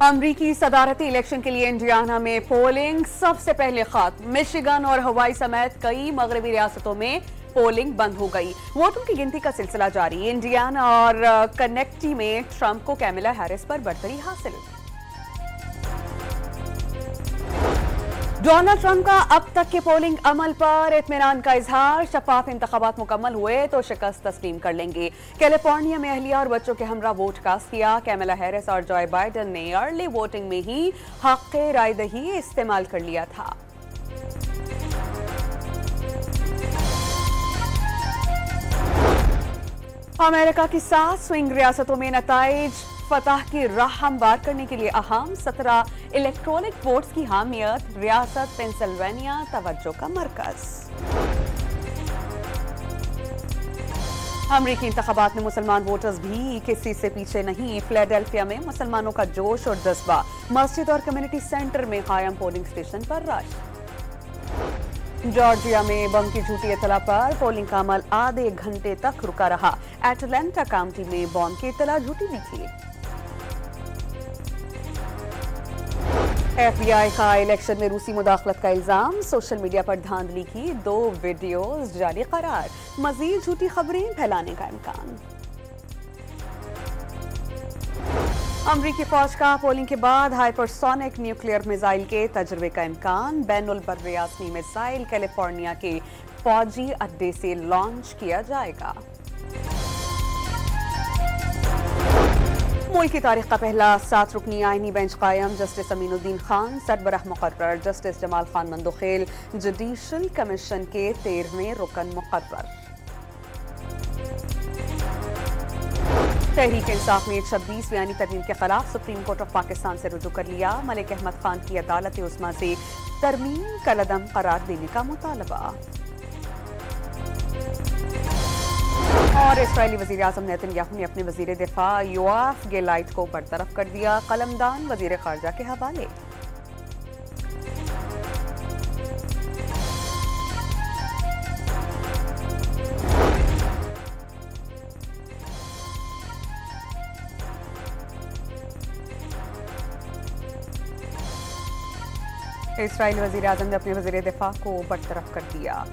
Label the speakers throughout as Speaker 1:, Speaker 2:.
Speaker 1: अमरीकी सदारती इलेक्शन के लिए इंडियाना में पोलिंग सबसे पहले खत्म। मिशिगन और हवाई समेत कई मगरबी रियासतों में पोलिंग बंद हो गई। वोटों की गिनती का सिलसिला जारी। इंडियाना और कनेक्टी में ट्रंप को कैमिला हैरिस पर बढ़तरी हासिल। डोनाल्ड ट्रंप का अब तक के पोलिंग अमल पर इत्मीनान का इजहार। शफाफ इंतखाबात मुकम्मल हुए तो शिकस्त तस्लीम कर लेंगे। कैलिफोर्निया में अहलिया और बच्चों के हमरा वोट कास्ट किया। कैमिला हैरिस और जो बाइडेन ने अर्ली वोटिंग में ही हक राय दही इस्तेमाल कर लिया था। अमेरिका की 7 स्विंग रियासतों में नताइज फतह की राह हमवार करने के लिए अहम 17 इलेक्ट्रॉनिक वोट्स की हामियत। रियासत पेंसिल्वेनिया तवज्जो का मरकज। अमरीकी इंतखाबात में मुसलमान वोटर्स भी किसी से पीछे नहीं। फिलाडेल्फिया में मुसलमानों का जोश और जज्बा। मस्जिद और कम्युनिटी सेंटर में कायम पोलिंग स्टेशन पर रश। जॉर्जिया में बम की झूठी इतला पर पोलिंग का अमल आधे घंटे तक रुका रहा। एटलांटा काउंटी में बम की इतला झूठी निकली। FBI का इलेक्शन में रूसी मुदाखलत का इल्जाम। सोशल मीडिया पर धांधली की 2 वीडियोस जारी करार। मजीद झूठी खबरें फैलाने का इम्कान। अमरीकी फौज का पोलिंग के बाद हाइपरसोनिक न्यूक्लियर मिसाइल के तजर्बे का इम्कान। बैनुल बर्रे आसमी मिसाइल कैलिफोर्निया के फौजी अड्डे से लॉन्च किया जाएगा। मुल्क की तारीख का पहला 7 रुकनी आईनी बेंच कायम। जस्टिस अमीनुद्दीन खान सरबराह मुकर्रर। Justice Jamal Khan Mandokhail judicial commission के 13वें रुकन मुकर्रर। तहरीक इंसाफ ने 26वीं आईनी तरमीम के खिलाफ सुप्रीम कोर्ट ऑफ पाकिस्तान से रुजू कर लिया। मलिक अहमद खान की अदालत उस्मा से तरमीम कलअदम करार देने का मुतालबा। और इस्राएली वज़ीर आज़म नेतन्याहू ने अपने वज़ीर दिफा योआफ गिलाइट को बरतरफ कर दिया। कलमदान वज़ीर ख़ारजा के हवाले। इस्राएली वज़ीर आज़म ने अपने वज़ीर दिफा को बरतरफ कर दिया।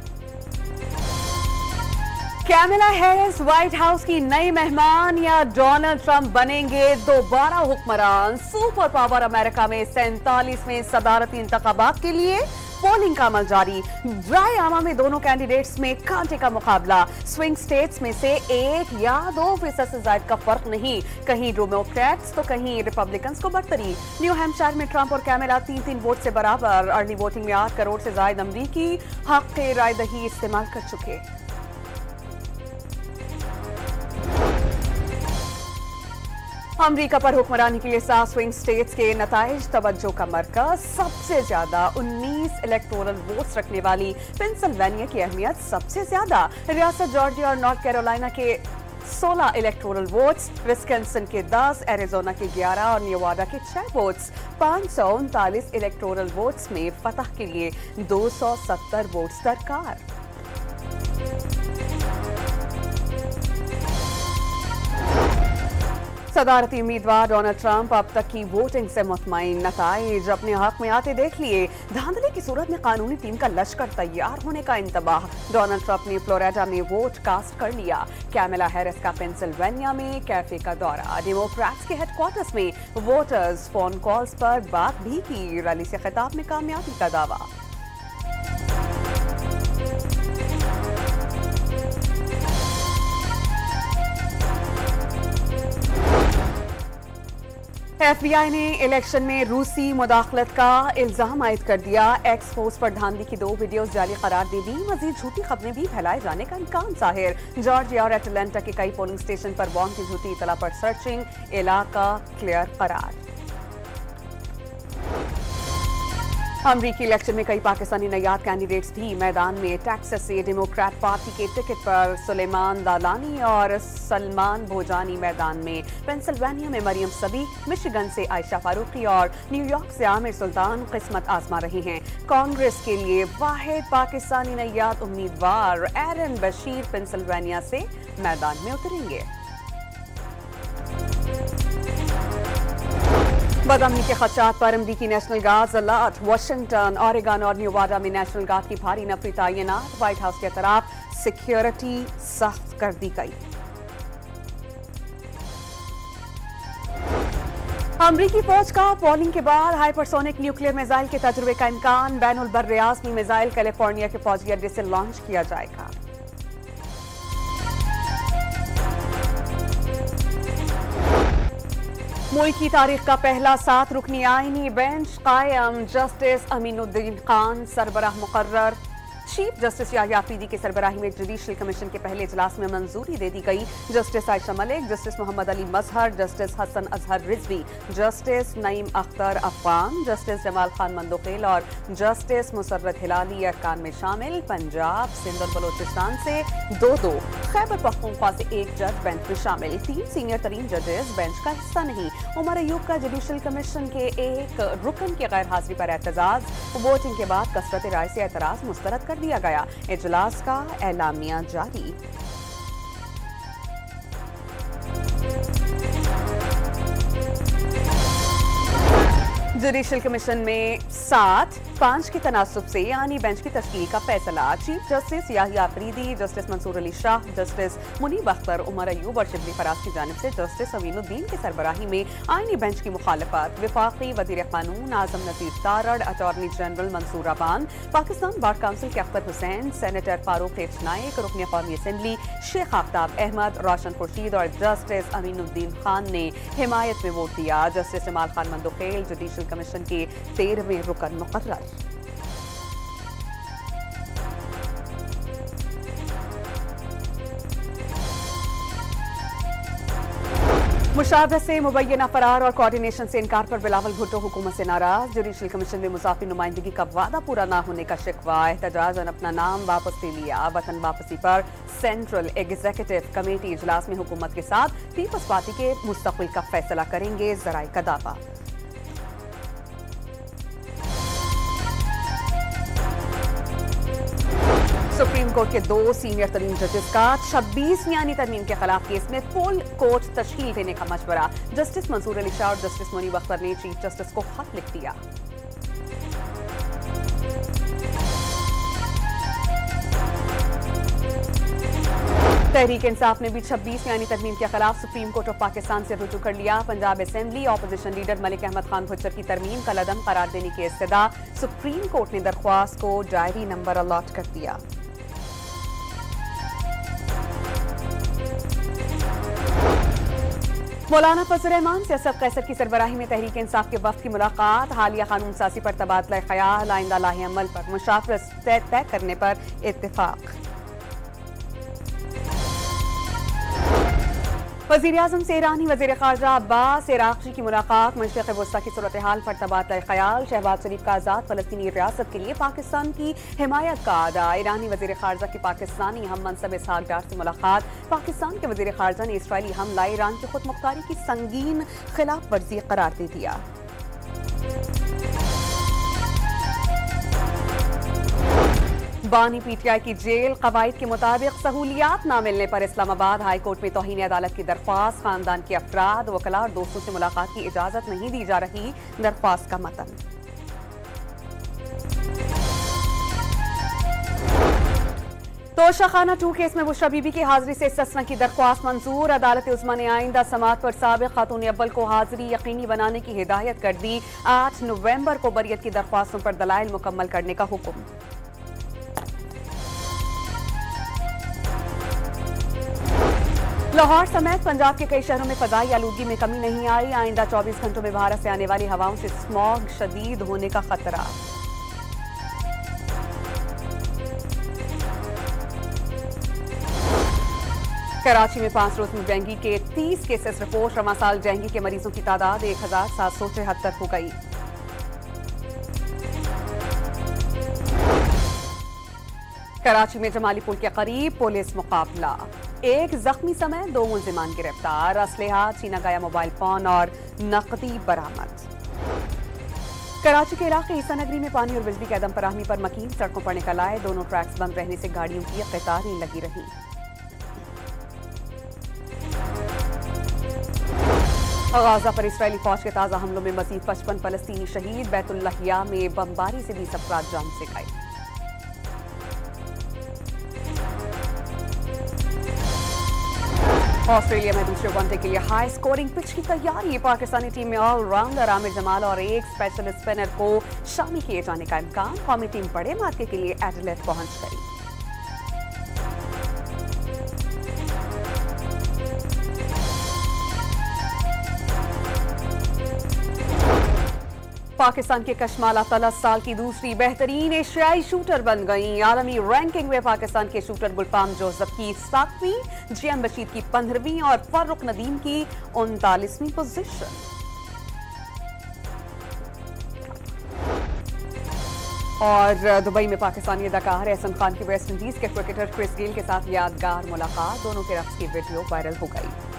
Speaker 1: कैमिला हैरिस व्हाइट हाउस की नई मेहमान या डोनाल्ड ट्रंप बनेंगे दोबारा हुक्मरान। सुपर पावर अमेरिका में 47वें सदारती इंतखाबात के लिए पोलिंग का अमल जारी। ड्राई आमा में दोनों कैंडिडेट्स में कांटे का मुकाबला। स्विंग स्टेट्स में से 1 या 2% से ज्यादा का फर्क नहीं। कहीं डेमोक्रेट्स तो कहीं रिपब्लिकन्स को बढ़तरी। न्यू हैम्पशायर में ट्रंप और कैमिला 3-3 वोट से बराबर। अर्ली वोटिंग में 8 करोड़ से ज्यादा अमरीकी हक राय दही इस्तेमाल कर चुके। अमरीका पर हुक्मरानी के लिए 7 स्विंग स्टेट्स के नताइज तवज्जो का मरकज। सबसे ज्यादा 19 इलेक्टोरल वोट्स रखने वाली पेंसिल्वेनिया की अहमियत सबसे ज्यादा। रियासत जॉर्जिया और नॉर्थ कैरोलिना के 16 इलेक्टोरल वोट्स, विस्कॉन्सिन के 10, एरिजोना के 11 और नेवाडा के 6 वोट्स। 539 इलेक्टोरल वोट्स में फतह के लिए 270 वोट्स दरकार। सदारती उम्मीदवार डोनाल्ड ट्रंप अब तक की वोटिंग से मुतमईन। नताइज अपने हक में आते देख लिए। धांधली की सूरत में कानूनी टीम का लश्कर तैयार होने का इंतबाह। डोनाल्ड ट्रंप ने फ्लोरिडा में वोट कास्ट कर लिया। कैमिला हैरिस का पेंसिल्वेनिया में कैफे का दौरा। डेमोक्रेट्स के हेडक्वार्टर्स में वोटर्स फोन कॉल्स पर बात भी की। रैली से खिताब में कामयाबी का दावा। FBI ने इलेक्शन में रूसी मुदाखलत का इल्जाम आयद कर दिया। एक्स फोर्स पर धांधली की 2 वीडियोस जारी करार दे दी। मजीद झूठी खबरें भी फैलाए जाने का इम्कान जाहिर। जॉर्जिया और एटलांटा के कई पोलिंग स्टेशन पर बॉम्ब की झूठी इतला पर सर्चिंग। इलाका क्लियर करार। अमरीकी इलेक्शन में कई पाकिस्तानी नयाद कैंडिडेट्स भी मैदान में। टेक्सास से डेमोक्रेट पार्टी के टिकट पर सुलेमान दालानी और सलमान भोजानी मैदान में। पेंसिल्वेनिया में मरियम सबी, मिशिगन से आयशा फारूकी और न्यूयॉर्क से आमिर सुल्तान किस्मत आजमा रहे हैं। कांग्रेस के लिए वाहिद पाकिस्तानी नयाद उम्मीदवार एरन बशीर पेंसिल्वेनिया से मैदान में उतरेंगे। बदअमनी के खदशात पर अमरीकी national guard alert. Washington, Oregon और न्यूवाडा में नेशनल गार्ड की भारी नफरी तैनात। व्हाइट हाउस के तरफ सिक्योरिटी सख्त कर दी गई। अमरीकी फौज का पोलिंग के बाद हाइपरसोनिक न्यूक्लियर मिसाइल के तजुर्बे का इम्कान। बैनुल बर्र आज़मी मिसाइल कैलिफोर्निया के फौजी अड्डे से लॉन्च किया जाएगा। मुल्क की तारीख का पहला 7 रुकनी आईनी बेंच कायम। जस्टिस अमीनुद्दीन खान सरबराह मुकर्रर। चीफ जस्टिस याहिया अफरीदी की सरबराही में जुडिशल कमीशन के पहले इजलास में मंजूरी दे दी गई। Justice Ayesha Malik, justice Muhammad Ali Mazhar, justice Hasan Azhar Rizvi, justice Naeem Akhtar Afghan, justice Jamal Khan Mandokhail और जस्टिस मुसर्रत हिलाली अरकान में शामिल। पंजाब, सिंध और बलोचिस्तान से 2-2, खैबर पख्तूनख्वा से 1 जज बेंच में शामिल। 3 सीनियर तरीन जजेस बेंच का हिस्सा नहीं। उमर अयूब का जुडिशल कमीशन के एक रुकन की गैर हाजिरी पर एहतजाज। वोटिंग के बाद कसरत राय से एतराज मुस्तरद कर दिया गया। इजलास का एलामिया जारी। जुडिशल कमीशन में 7-5 के तनासुब से यानी बेंच की तश्कील का फैसला। Chief justice Yahya Afridi, justice Mansoor Ali Shah, justice Munib Akhtar, Umar Ayub और शिबली फराज की जानिब से जस्टिस अमीनुद्दीन की सरबराही में आईनी बेंच की मुखालफत। विफाकी वजीर कानून Azam Nazir Tarar, attorney general Mansoor Awan, Pakistan bar council के अख्तर हुसैन, सेनेटर फारूक एच नाइक, रुकन कौमी असम्बली शेख आफ्ताब अहमद, रोशन खुर्शीद और जस्टिस अमीनुद्दीन खान ने हिमायत में वोट दिया। Justice Jamal Khan Mandokhail judicial commission के 13वें रुकन मुकर्रर। मुशावरत से मुबैना फरार और कोऑर्डिनेशन से इनकार पर बिलावल भुट्टो हुकूमत से नाराज। जुडिशल कमीशन में मुसाफिर नुमाइंदगी का वादा पूरा न होने का शिकवा। एहतजाज और अपना नाम वापस ले लिया। वतन वापसी पर सेंट्रल एग्जीक्यूटिव कमेटी इजलास में हुकूमत के साथ पीपल्स पार्टी के मुस्तकबिल का फैसला करेंगे, जराए का दावा। सुप्रीम कोर्ट के 2 सीनियर तरीन जजेस का 26वीं आईनी तरमीम के खिलाफ केस में फुल कोर्ट तश्कील देने का मशवरा। जस्टिस मंसूर अली शाह और जस्टिस मुनीब अख्तर ने चीफ जस्टिस को खत लिख दिया। तहरीक इंसाफ ने भी 26वीं आईनी तरमीम के खिलाफ सुप्रीम कोर्ट ऑफ पाकिस्तान से रुजू कर लिया। Punjab assembly opposition leader Malik Ahmad Khan Bhachar की तरमीम का लदम करार देने की इस्तदा। सुप्रीम कोर्ट ने दरख्वास्त को डायरी नंबर अलॉट कर दिया। मौलाना फजल रहमान से असद कैसर की सरबराही में तहरीक इंसाफ के वफ्द की मुलाकात। हालिया कानून साजी पर तबादला ख्याल, आइंदा लाहे अमल पर मुशावरत तय करने पर इत्तेफाक। वज़ीर आज़म से ईरानी वज़ीर ख़ारजा अब्बास इराक़ी की मुलाकात। मशरिक़ वस्ता की सूरत हाल पर तबादला ख्याल। शहबाज शरीफ का आज़ाद फ़लस्तीनी रियासत के लिए पाकिस्तान की हिमायत का अदा। ईरानी वज़ीर ख़ारजा की पाकिस्तानी हम मनसब इसहाक़ डार से मुलाकात। पाकिस्तान के वज़ीर ख़ारजा ने इसराइली हमला ईरान की खुद मुख्तारी की संगीन खिलाफ वर्जी करार दे दिया। बानी पीटीआई की जेल। कवायद के मुताबिक सहूलियात न मिलने पर इस्लामाबाद हाई कोर्ट में तौहीन अदालत की दरख्वास्त। खानदान के अफराद, वकला और दोस्तों से मुलाकात की इजाजत नहीं दी जा रही। दरख्वास्त का मतन। तोशाखाना 2 केस में बुशरा बीबी की हाजिरी से इस्तिस्ना की दरख्वास्त मंजूर। अदालत उस्मा ने आइंदा समात पर साबिक खातून अव्वल को हाजिरी यकीनी बनाने की हिदायत कर दी। 8 नवंबर को बरियत की दरख्वास्तों पर दलाइल मुकम्मल करने का हुक्म। लाहौर समेत पंजाब के कई शहरों में फजाई आलूगी में कमी नहीं आई। आइंदा 24 घंटों में भारत से आने वाली हवाओं से स्मॉग शदीद होने का खतरा। कराची में 5 रोज में डेंगू के 30 केसेस रिपोर्ट। रवां साल डेंगू के मरीजों की तादाद 1774 हो गई। कराची में जमाली पुल के करीब पुलिस मुकाबला। 1 जख्मी समेत 2 मुल्जिमान गिरफ्तार। असलहा, छीना गया मोबाइल फोन और नकदी बरामद। कराची के इलाके ईसा नगरी में पानी और बिजली की अदम फराहमी पर मकीन सड़कों पर निकल आए। दोनों ट्रैक्स बंद रहने से गाड़ियों की कतारें लगी रही। गाजा पर इस्राएली फौज के ताजा हमलों में मजीद 55 फलस्तीनी शहीद। बैतुल्लाहिया में बमबारी से 20 अफराद जान से घायल। ऑस्ट्रेलिया में दूसरे वनडे के लिए हाई स्कोरिंग पिच की तैयारी। पाकिस्तानी टीम में ऑलराउंडर आमिर जमाल और एक स्पेशल स्पिनर को शामिल किए जाने का इम्कान। कौमी टीम बड़े मार्के के लिए एडिलेड पहुंच गई। पाकिस्तान के कशमाला तलत साल की दूसरी बेहतरीन एशियाई शूटर बन गई। आलमी रैंकिंग में पाकिस्तान के शूटर गुलफाम जोसेफ की 7वीं, जियान बशीर की 15वीं और फर्रुख नदीम की 39वीं पोजीशन। और दुबई में पाकिस्तानी अदाकार एहसन खान की वेस्ट इंडीज के क्रिकेटर क्रिस गेल के साथ यादगार मुलाकात। दोनों के रक्स की वीडियो वायरल हो गई।